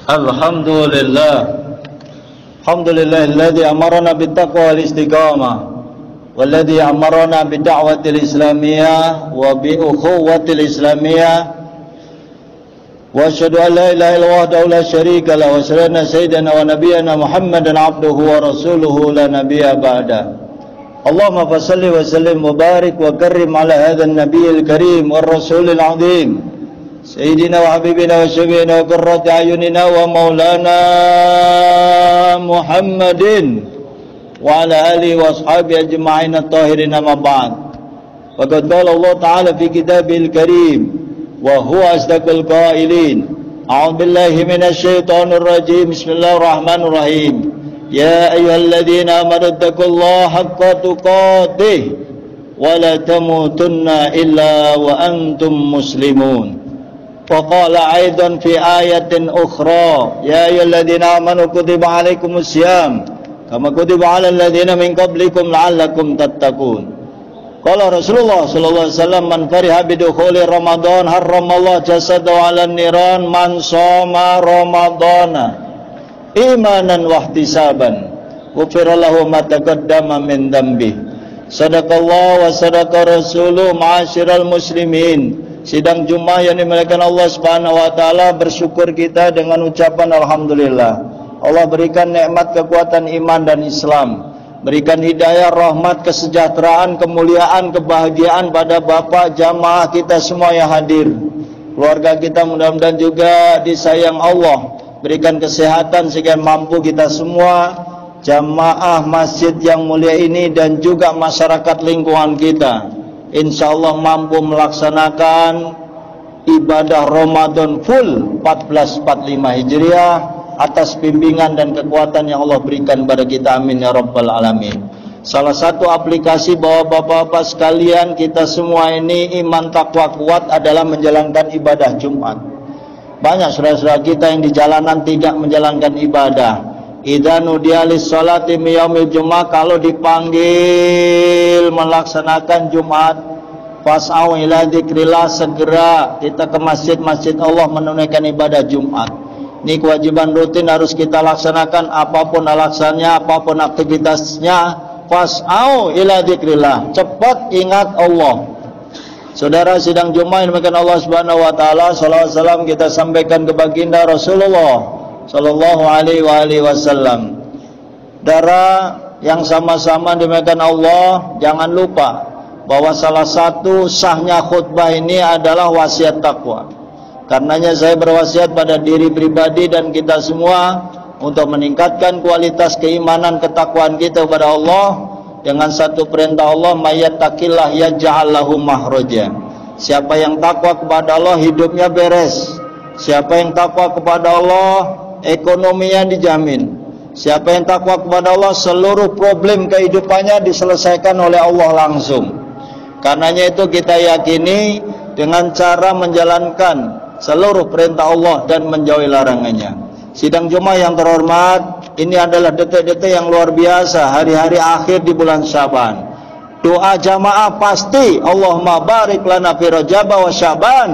Alhamdulillah. Alhamdulillahilladzi amarna bittaqwa wal istiqamah, walladzi amarna bid'awatil islamiyah wa bi ukhuwatil islamiyah. Wa asyhadu an la ilaha illallah wahdahu la syarika lahu wa asyhadu anna sayyidana wa nabiyyana Muhammadan abduhu wa rasuluhu la nabiyya ba'da. Allahumma fashalli wa sallim wa barik wa karrim ala hadzal nabiyil karim war rasulil azim. Sayyidina wa habibina wa syafi'ina wa qurrati ayunina wa maulana Muhammadin wa ala alihi wa ashabihi ajma'in at-tahirin amma ba'd. Wa qad qala Allah ta'ala fi kitabil karim wa huwa asdaqul qailin. A'udzu billahi minasy syaithanir rajim. Bismillahirrahmanirrahim. Ya ayyuhalladzina amanu taqullaha haqqa tuqatih wa la tamutunna illa wa antum muslimun. وقال أيضا في آية أخرى يا أيها الذين آمنوا كتب عليكم الصيام كما كتب على الذين من قبلكم لعلكم تتقون. قال رسول الله صلى الله عليه وسلم من فرح بدخول رمضان حرم الله جسده على النيران من صام رمضان إيمانا واحتسابا غفر له ما تقدم من ذنبه. صدق الله وصدق رسوله. معاشرال muslimin, sidang Jumat yang dimuliakan Allah Subhanahu wa taala, bersyukur kita dengan ucapan alhamdulillah. Allah berikan nikmat kekuatan iman dan Islam, berikan hidayah, rahmat, kesejahteraan, kemuliaan, kebahagiaan pada bapak jamaah kita semua yang hadir. Keluarga kita mudah-mudahan juga disayang Allah, berikan kesehatan sehingga mampu kita semua, jamaah masjid yang mulia ini dan juga masyarakat lingkungan kita, insyaallah mampu melaksanakan ibadah Ramadan full 1445 Hijriah atas bimbingan dan kekuatan yang Allah berikan kepada kita. Amin ya rabbal alamin. Salah satu aplikasi bahwa bapak-bapak sekalian, kita semua ini iman takwa kuat adalah menjalankan ibadah Jumat. Banyak saudara-saudara kita yang di jalanan tidak menjalankan ibadah. Idza nudiya lis-sholati min yaumil Jumat, kalau dipanggil melaksanakan Jumat, fas'au ila dzikrillah, segera kita ke masjid-masjid Allah menunaikan ibadah Jumat. Ini kewajiban rutin harus kita laksanakan, apapun alasannya, apapun aktivitasnya. Fas'au ila dzikrillah, cepat ingat Allah. Saudara, sidang Jumat yang dimuliakan Allah Subhanahu wa taala, salawat salam kita sampaikan ke baginda Rasulullah sallallahu alaihi wasallam. Dara yang sama-sama dimuliakan Allah, jangan lupa bahwa salah satu sahnya khutbah ini adalah wasiat takwa. Karenanya saya berwasiat pada diri pribadi dan kita semua untuk meningkatkan kualitas keimanan ketakwaan kita kepada Allah dengan satu perintah Allah, mayattaqillah yaj'al lahu makhraja. Siapa yang takwa kepada Allah, hidupnya beres. Siapa yang takwa kepada Allah, ekonominya dijamin. Siapa yang takwa kepada Allah, seluruh problem kehidupannya diselesaikan oleh Allah langsung. Karenanya itu kita yakini dengan cara menjalankan seluruh perintah Allah dan menjauhi larangannya. Sidang Jumat yang terhormat, ini adalah detik-detik yang luar biasa, hari-hari akhir di bulan Syaban. Doa jamaah pasti, Allahumma barik lana fi Rajab wa Syaban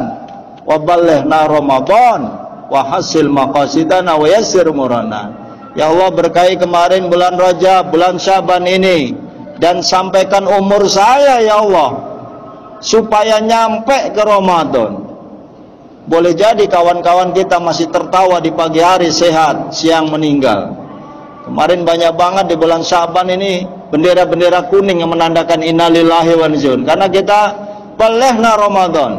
wa ballighna Ramadan wa hasil maqasidana wa yassir umurana. Ya Allah, berkahi kemarin bulan Rajab, bulan Syaban ini, dan sampaikan umur saya ya Allah supaya nyampe ke Ramadan. Boleh jadi kawan-kawan kita masih tertawa di pagi hari sehat, siang meninggal. Kemarin banyak banget di bulan Syaban ini bendera-bendera kuning yang menandakan innalillahi wa inna ilaihi raji'un. Karena kita balighna Ramadan,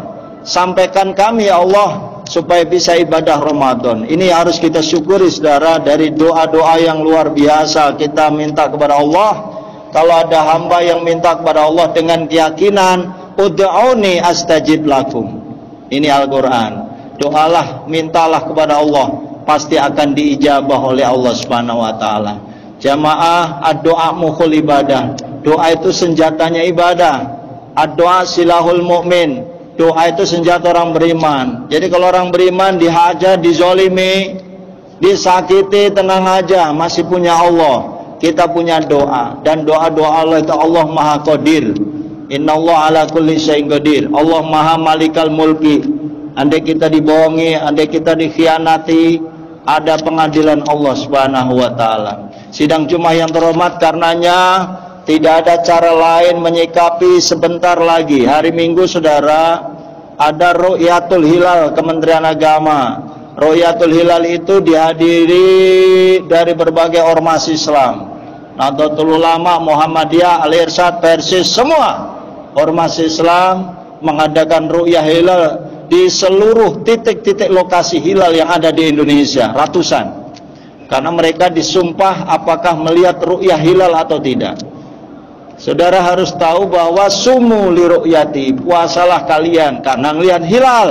sampaikan kami ya Allah supaya bisa ibadah Ramadan. Ini harus kita syukuri saudara, dari doa-doa yang luar biasa kita minta kepada Allah. Kalau ada hamba yang minta kepada Allah dengan keyakinan, ud'uni astajib lakum. Ini Al-Quran. Doalah, mintalah kepada Allah, pasti akan diijabah oleh Allah Subhanahu wa taala. Jamaah, ad-doa mukhul ibadah. Doa itu senjatanya ibadah. Ad-doa silahul mu'min. Doa itu senjata orang beriman. Jadi kalau orang beriman dihajar, dizolimi, disakiti, tenang aja, masih punya Allah. Kita punya doa, dan doa-doa Allah itu Allah Maha Qadir. Innallaha ala kulli syai'in qadir. Allah Maha Malikal Mulki. Andai kita dibohongi, andai kita dikhianati, ada pengadilan Allah Subhanahu wa taala. Sidang Jumat yang terhormat, karenanya tidak ada cara lain menyikapi sebentar lagi hari Minggu saudara ada Ru'yatul Hilal Kementerian Agama. Ru'yatul Hilal itu dihadiri dari berbagai ormas Islam, Nahdlatul Ulama, Muhammadiyah, Al-Irsyad, Persis, semua ormas Islam mengadakan Ru'yah Hilal di seluruh titik-titik lokasi hilal yang ada di Indonesia, ratusan. Karena mereka disumpah apakah melihat ru'yah hilal atau tidak. Saudara harus tahu bahwa sumu li ru'yati, puasalah kalian karena melihat hilal.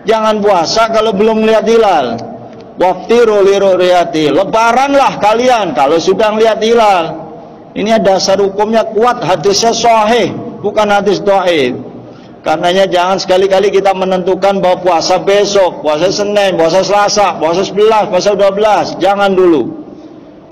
Jangan puasa kalau belum melihat hilal. Waftiru li ru'yati, lebaranlah kalian kalau sudah melihat hilal. Ini dasar hukumnya kuat, hadisnya sahih, bukan hadis dhaif. Karenanya jangan sekali-kali kita menentukan bahwa puasa besok, puasa Senin, puasa Selasa, puasa 11, puasa 12. Jangan dulu.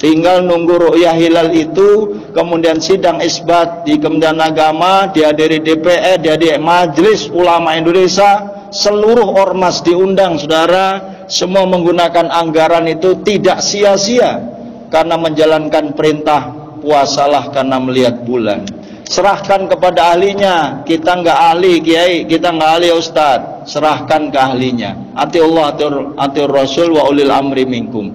Tinggal nunggu ru'yah hilal itu, kemudian sidang isbat di Kementerian Agama, dihadiri DPR, dihadiri Majelis Ulama Indonesia, seluruh ormas diundang saudara, semua menggunakan anggaran itu tidak sia-sia karena menjalankan perintah puasalah karena melihat bulan. Serahkan kepada ahlinya. Kita nggak ahli kiai, kita nggak ahli ustadz, serahkan ke ahlinya. Ati Allah, ati Rasul, wa ulil amri minkum.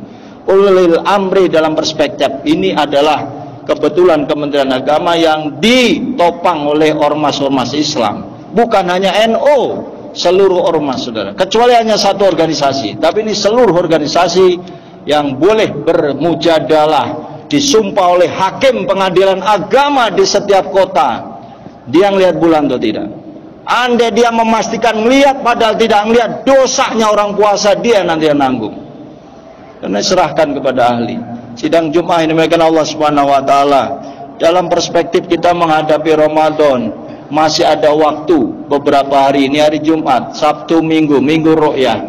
Ulil amri dalam perspektif ini adalah kebetulan Kementerian Agama yang ditopang oleh ormas-ormas Islam, bukan hanya NU, seluruh ormas saudara, kecuali hanya satu organisasi, tapi ini seluruh organisasi yang boleh bermujadalah, disumpah oleh hakim pengadilan agama di setiap kota. Dia ngelihat bulan atau tidak? Andai dia memastikan melihat padahal tidak melihat, dosanya orang puasa dia nanti yang nanggung. Karena serahkan kepada ahli. Sidang Jumat ini dimuliakan Allah Subhanahu wa taala. Dalam perspektif kita menghadapi Ramadan, masih ada waktu beberapa hari. Ini hari Jumat, Sabtu, Minggu ru'yah.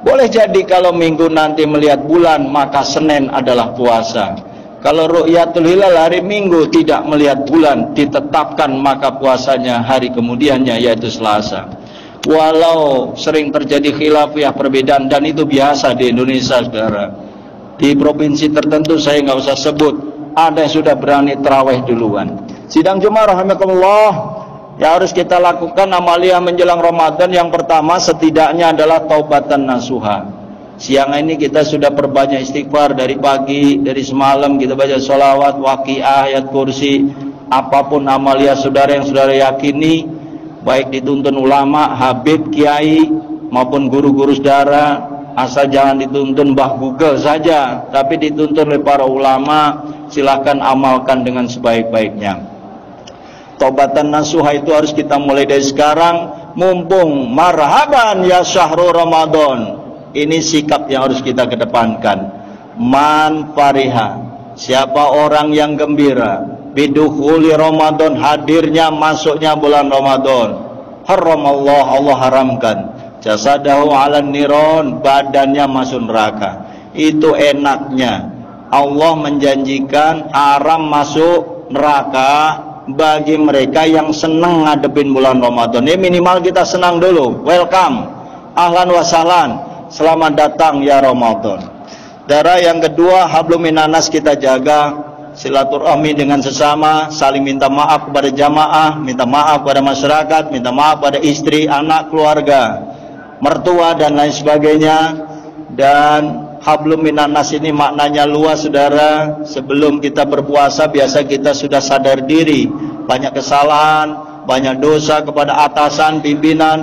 Boleh jadi kalau Minggu nanti melihat bulan, maka Senin adalah puasa. Kalau Ru'yatul Hilal hari Minggu tidak melihat bulan, ditetapkan maka puasanya hari kemudiannya yaitu Selasa. Walau sering terjadi khilafiyah perbedaan, dan itu biasa di Indonesia saudara. Di provinsi tertentu saya nggak usah sebut, ada yang sudah berani tarawih duluan. Sidang Jumat rahimakumullah, yang harus kita lakukan amalia menjelang Ramadan yang pertama setidaknya adalah taubatan nasuha. Siang ini kita sudah perbanyak istighfar dari pagi, dari semalam kita baca sholawat, waqiah, ayat kursi, apapun amalia saudara yang saudara yakini, baik dituntun ulama, habib, kiai, maupun guru-guru saudara, asal jangan dituntun Mbah Google saja, tapi dituntun oleh para ulama, silahkan amalkan dengan sebaik-baiknya. Taubatan nasuha itu harus kita mulai dari sekarang, mumpung marhaban ya syahrul Ramadan. Ini sikap yang harus kita kedepankan. Man fariha, siapa orang yang gembira bidukhuli Ramadan, hadirnya masuknya bulan Ramadan. Haramallah, Allah haramkan jasadahu ala niron, badannya masuk neraka. Itu enaknya Allah menjanjikan haram masuk neraka bagi mereka yang senang ngadepin bulan Ramadan. Ini minimal kita senang dulu. Welcome, ahlan wa sahlan, selamat datang ya Ramadan. Darah yang kedua, hablum minanas kita jaga, silaturahmi dengan sesama, saling minta maaf kepada jamaah, minta maaf kepada masyarakat, minta maaf pada istri, anak, keluarga, mertua dan lain sebagainya. Dan hablum minanas ini maknanya luas saudara. Sebelum kita berpuasa biasa kita sudah sadar diri, banyak kesalahan, banyak dosa kepada atasan, pimpinan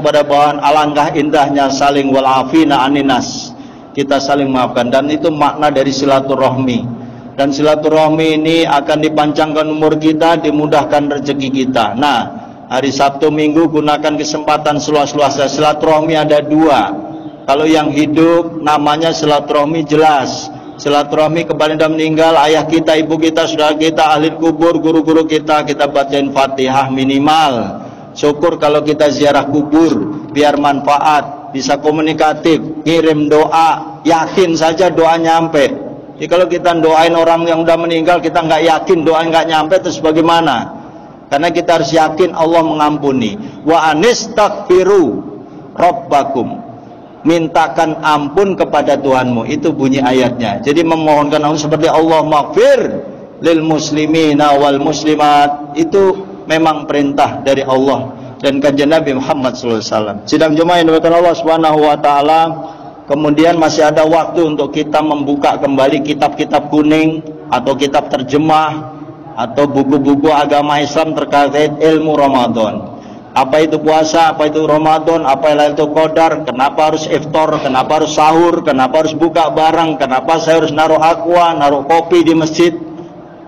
kepada bawahan. Alangkah indahnya saling walafina aninas, kita saling maafkan, dan itu makna dari silaturahmi. Dan silaturahmi ini akan dipanjangkan umur kita, dimudahkan rezeki kita. Nah, hari Sabtu Minggu gunakan kesempatan seluas-luasnya. Silaturahmi ada dua. Kalau yang hidup namanya silaturahmi jelas, silaturahmi kepada yang meninggal, ayah kita, ibu kita, saudara kita, ahli kubur, guru-guru kita bacain Fatihah minimal. Syukur kalau kita ziarah kubur, biar manfaat, bisa komunikatif, ngirim doa, yakin saja doa nyampe. Jadi kalau kita doain orang yang udah meninggal, kita nggak yakin doa nggak nyampe, terus bagaimana? Karena kita harus yakin Allah mengampuni. Wa anistaghfiru rabbakum, mintakan ampun kepada Tuhanmu. Itu bunyi ayatnya. Jadi memohonkan ampun seperti Allah maghfir lil muslimina wal muslimat, itu memang perintah dari Allah dan kanjeng Nabi Muhammad SAW. Sidang jemaah yang dimuliakan Allah Subhanahu wa taala, kemudian masih ada waktu untuk kita membuka kembali kitab-kitab kuning atau kitab terjemah atau buku-buku agama Islam terkait ilmu Ramadan. Apa itu puasa, apa itu Ramadan, apa itu Qadar, kenapa harus iftar, kenapa harus sahur, kenapa harus buka barang, kenapa saya harus naruh aqua, naruh kopi di masjid,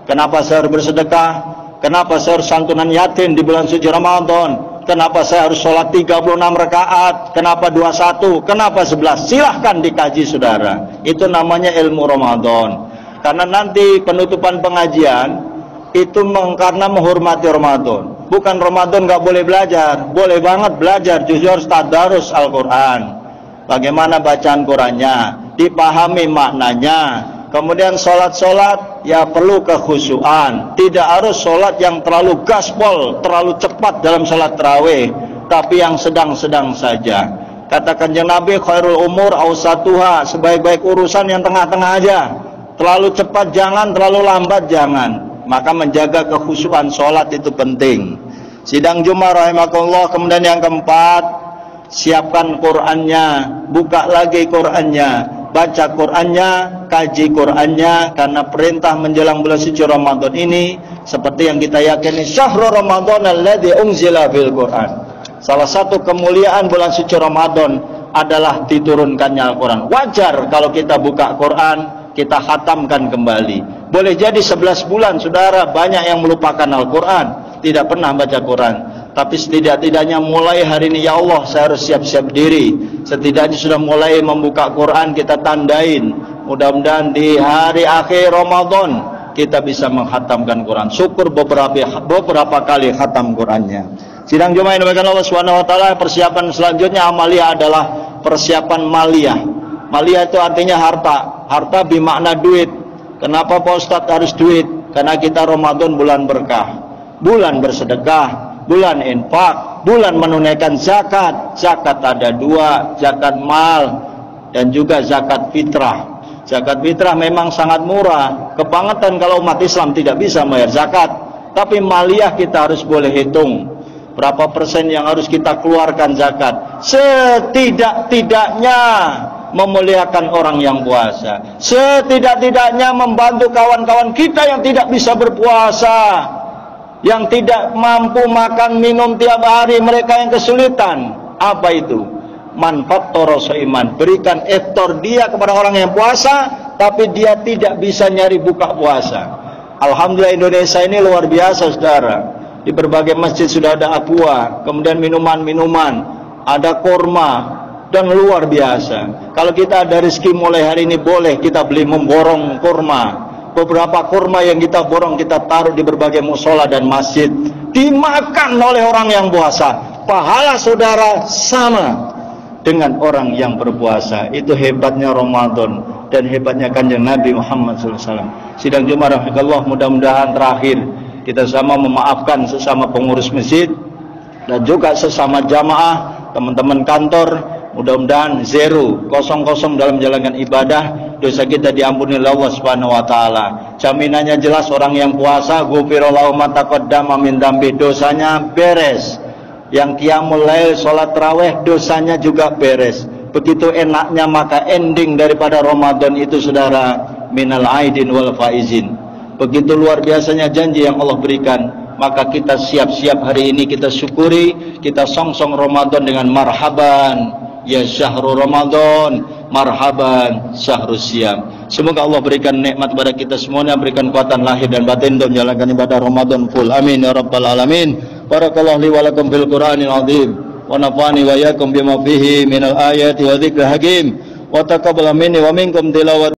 kenapa saya harus bersedekah, kenapa saya harus santunan yatim di bulan suci Ramadan, kenapa saya harus sholat 36 rakaat, kenapa 21, kenapa 11. Silahkan dikaji saudara, itu namanya ilmu Ramadan. Karena nanti penutupan pengajian itu karena menghormati Ramadan. Bukan Ramadan nggak boleh belajar, boleh banget belajar, justru harus tadarus Al-Quran. Bagaimana bacaan Qurannya, dipahami maknanya. Kemudian sholat ya perlu kekhusyuan. Tidak harus sholat yang terlalu gaspol, terlalu cepat dalam sholat tarawih, tapi yang sedang-sedang saja. Katakan ya Nabi, khairul umur awsatuha, sebaik-baik urusan yang tengah-tengah aja. Terlalu cepat jangan, terlalu lambat jangan. Maka menjaga kekhusyuan sholat itu penting. Sidang Jumat rahimakumullah. Kemudian yang keempat, siapkan Qur'annya, buka lagi Qur'annya, baca Qur'annya, kaji Qur'annya. Karena perintah menjelang bulan suci Ramadan ini seperti yang kita yakini, syahrul Ramadan alladzi unzila fil Qur'an. Salah satu kemuliaan bulan suci Ramadan adalah diturunkannya Al-Quran. Wajar kalau kita buka Quran, kita khatamkan kembali. Boleh jadi 11 bulan saudara banyak yang melupakan Al-Quran, tidak pernah baca Quran. Tapi setidak-tidaknya mulai hari ini, ya Allah saya harus siap-siap diri. Setidaknya sudah mulai membuka Quran, kita tandain. Mudah-mudahan di hari akhir Ramadan kita bisa menghatamkan Quran. Syukur beberapa kali khatam Qurannya. Sidang Jumat yang dimuliakan Allah Subhanahu wa taala, persiapan selanjutnya amaliyah adalah persiapan maliyah. Maliyah itu artinya harta. Harta bermakna duit. Kenapa Pak Ustadz harus duit? Karena kita Ramadan bulan berkah, bulan bersedekah, bulan infak, bulan menunaikan zakat. Zakat ada dua, zakat mal dan juga zakat fitrah. Zakat fitrah memang sangat murah, kebangetan kalau umat Islam tidak bisa bayar zakat. Tapi maliyah kita harus boleh hitung berapa persen yang harus kita keluarkan zakat. Setidak-tidaknya memuliakan orang yang puasa, setidak-tidaknya membantu kawan-kawan kita yang tidak bisa berpuasa, yang tidak mampu makan minum tiap hari, mereka yang kesulitan. Apa itu? Manfaat torosoiman, berikan iftar dia kepada orang yang puasa tapi dia tidak bisa nyari buka puasa. Alhamdulillah Indonesia ini luar biasa saudara. Di berbagai masjid sudah ada aqua, kemudian minuman-minuman, ada kurma, dan luar biasa. Kalau kita ada rezeki mulai hari ini, boleh kita beli memborong kurma. Beberapa kurma yang kita borong kita taruh di berbagai musola dan masjid, dimakan oleh orang yang puasa. Pahala saudara sama dengan orang yang berpuasa. Itu hebatnya Ramadan dan hebatnya kanjeng Nabi Muhammad SAW. Sidang Jumat rahmatullah, mudah-mudahan terakhir kita sama memaafkan sesama pengurus masjid dan juga sesama jamaah, teman-teman kantor. Mudah-mudahan kosong dalam menjalankan ibadah, dosa kita diampuni oleh Allah Subhanahu wa taala. Jaminannya jelas, orang yang puasa ghufira lahu ma taqaddama min dzambi, dosanya beres. Yang qiyamul lail, salat tarawih, dosanya juga beres. Begitu enaknya maka ending daripada Ramadan itu saudara, minal aidin wal faizin. Begitu luar biasanya janji yang Allah berikan. Maka kita siap-siap hari ini, kita syukuri, kita songsong Ramadan dengan marhaban ya syahrul Ramadan, marhaban syahrul siyam. Semoga Allah berikan nikmat kepada kita semuanya, berikan kekuatan lahir dan batin untuk menjalankan ibadah Ramadan full. Amin ya rabbal alamin. Barakallahu li wa lakum fil Qur'anil azim wa nafa'ani wa iyyakum bima fihi minal ayati wa dzikril hakim wa taqabbal minni wa minkum tilawat